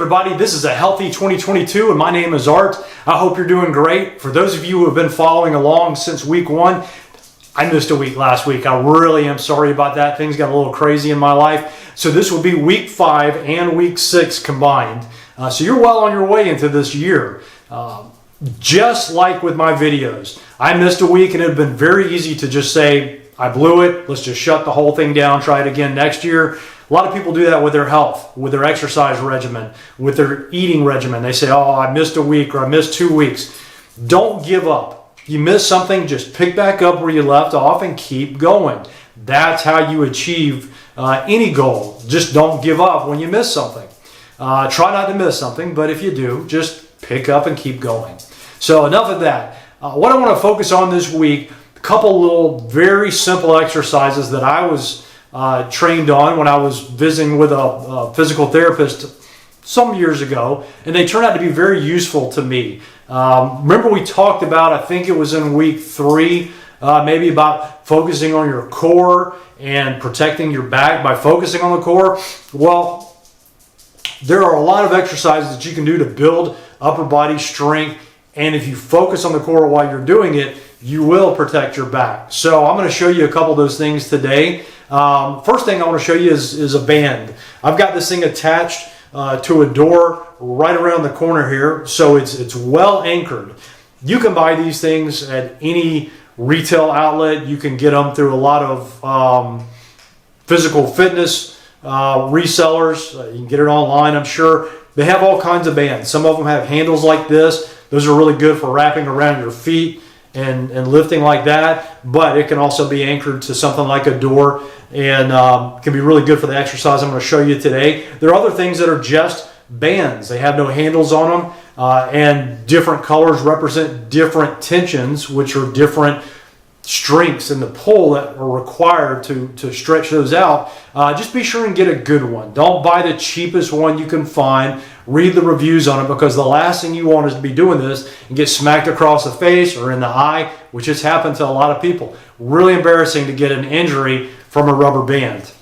everybody, this is a Healthy 2022 and my name is Art. I hope you're doing great. For those of you who have been following along since week 1, I missed a week last week. I really am sorry about that. Things got a little crazy in my life. So this will be week 5 and week 6 combined. So you're well on your way into this year. Just like with my videos, I missed a week and it had been very easy to just say, I blew it. Let's just shut the whole thing down, try it again next year. A lot of people do that with their health, with their exercise regimen, with their eating regimen. They say, oh, I missed a week or I missed 2 weeks. Don't give up. You miss something, just pick back up where you left off and keep going. That's how you achieve any goal. Just don't give up when you miss something. Try not to miss something, but if you do, just pick up and keep going. So enough of that. What I want to focus on this week, a couple little very simple exercises that I was trained on when I was visiting with a physical therapist some years ago, and they turned out to be very useful to me. Remember we talked about, I think it was in week 3, maybe about focusing on your core and protecting your back by focusing on the core. Well, there are a lot of exercises that you can do to build upper body strength, and if you focus on the core while you're doing it, you will protect your back. So I'm going to show you a couple of those things today. First thing I want to show you is a band. I've got this thing attached to a door right around the corner here, so it's well anchored. You can buy these things at any retail outlet. You can get them through a lot of physical fitness resellers. You can get it online, I'm sure. They have all kinds of bands. Some of them have handles like this. Those are really good for wrapping around your feet and lifting like that, but it can also be anchored to something like a door and can be really good for the exercise I'm going to show you today. There are other things that are just bands. They have no handles on them, and different colors represent different tensions, which are different strengths in the pull that are required to stretch those out. Just be sure and get a good one. Don't buy the cheapest one you can find. Read the reviews on it, because the last thing you want is to be doing this and get smacked across the face or in the eye, which has happened to a lot of people. Really embarrassing to get an injury from a rubber band.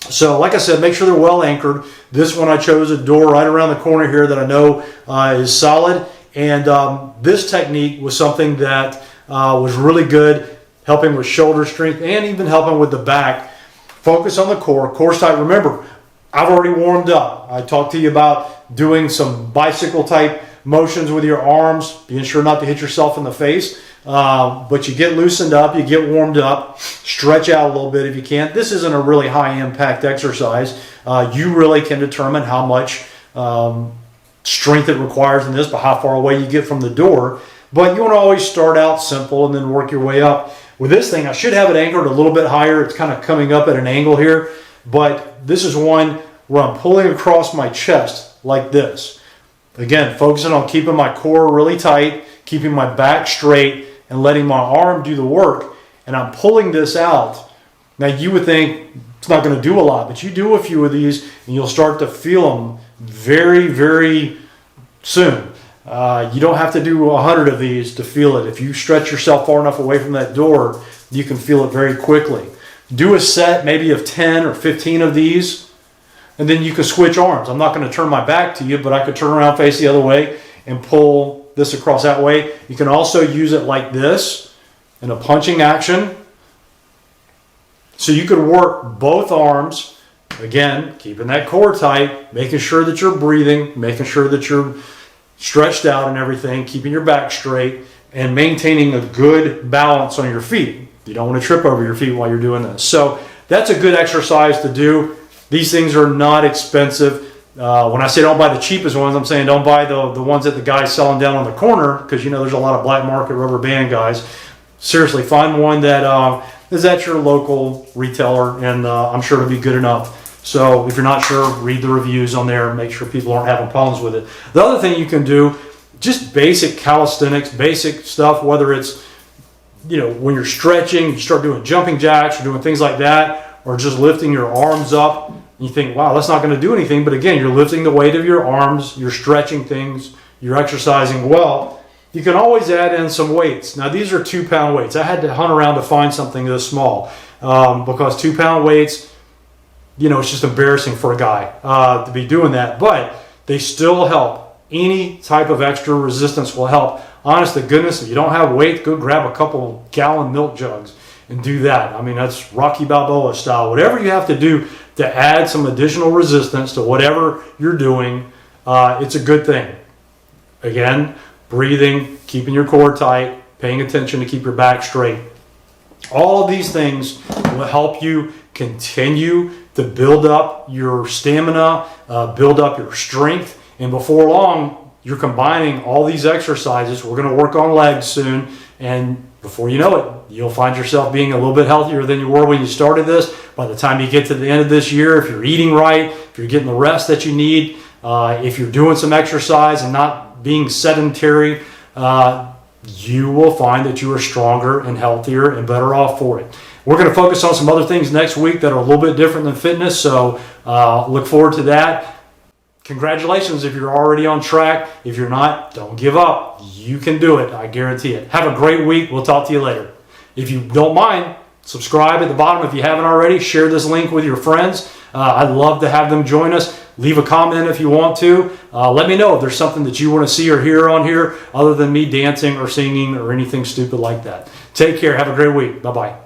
So like I said, make sure they're well anchored. This one I chose a door right around the corner here that I know is solid. And this technique was something that was really good, helping with shoulder strength and even helping with the back. Focus on the core, core tight. Remember, I've already warmed up. I talked to you about doing some bicycle type motions with your arms, being sure not to hit yourself in the face. But you get loosened up, you get warmed up, stretch out a little bit if you can. This isn't a really high impact exercise. You really can determine how much strength it requires in this by how far away you get from the door. But you want to always start out simple and then work your way up. With this thing, I should have it anchored a little bit higher. It's kind of coming up at an angle here. But this is one where I'm pulling across my chest like this. Again, focusing on keeping my core really tight, keeping my back straight, and letting my arm do the work. And I'm pulling this out. Now you would think it's not going to do a lot, but you do a few of these and you'll start to feel them very, very soon. You don't have to do 100 of these to feel it. If you stretch yourself far enough away from that door, you can feel it very quickly. Do a set maybe of 10 or 15 of these, and then you can switch arms. I'm not going to turn my back to you, but I could turn around, face the other way, and pull this across that way. You can also use it like this in a punching action. So you could work both arms, again, keeping that core tight, making sure that you're breathing, making sure that you're stretched out and everything, keeping your back straight, and maintaining a good balance on your feet. You don't want to trip over your feet while you're doing this. So that's a good exercise to do. These things are not expensive. When I say don't buy the cheapest ones, I'm saying don't buy the ones that the guy's selling down on the corner, because you know there's a lot of black market rubber band guys. Seriously, find one that is at your local retailer, and I'm sure it'll be good enough. So if you're not sure, read the reviews on there and make sure people aren't having problems with it. The other thing you can do, just basic calisthenics, basic stuff, whether it's, you know, when you're stretching, you start doing jumping jacks or doing things like that, or just lifting your arms up. And you think, wow, that's not going to do anything. But again, you're lifting the weight of your arms, you're stretching things, you're exercising well. You can always add in some weights. Now, these are 2-pound weights. I had to hunt around to find something this small because 2-pound weights, you know, it's just embarrassing for a guy to be doing that. But they still help. Any type of extra resistance will help. Honest to goodness, if you don't have weight, go grab a couple gallon milk jugs and do that. I mean, that's Rocky Balboa style. Whatever you have to do to add some additional resistance to whatever you're doing, it's a good thing. Again, breathing, keeping your core tight, paying attention to keep your back straight. All of these things will help you continue to build up your stamina, build up your strength, and before long, you're combining all these exercises. We're going to work on legs soon, and before you know it, you'll find yourself being a little bit healthier than you were when you started this. By the time you get to the end of this year, if you're eating right, if you're getting the rest that you need, if you're doing some exercise and not being sedentary, you will find that you are stronger and healthier and better off for it. We're going to focus on some other things next week that are a little bit different than fitness, so look forward to that. Congratulations if you're already on track. If you're not, don't give up. You can do it. I guarantee it. Have a great week. We'll talk to you later. If you don't mind, subscribe at the bottom if you haven't already. Share this link with your friends. I'd love to have them join us. Leave a comment if you want to. Let me know if there's something that you want to see or hear on here other than me dancing or singing or anything stupid like that. Take care. Have a great week. Bye-bye.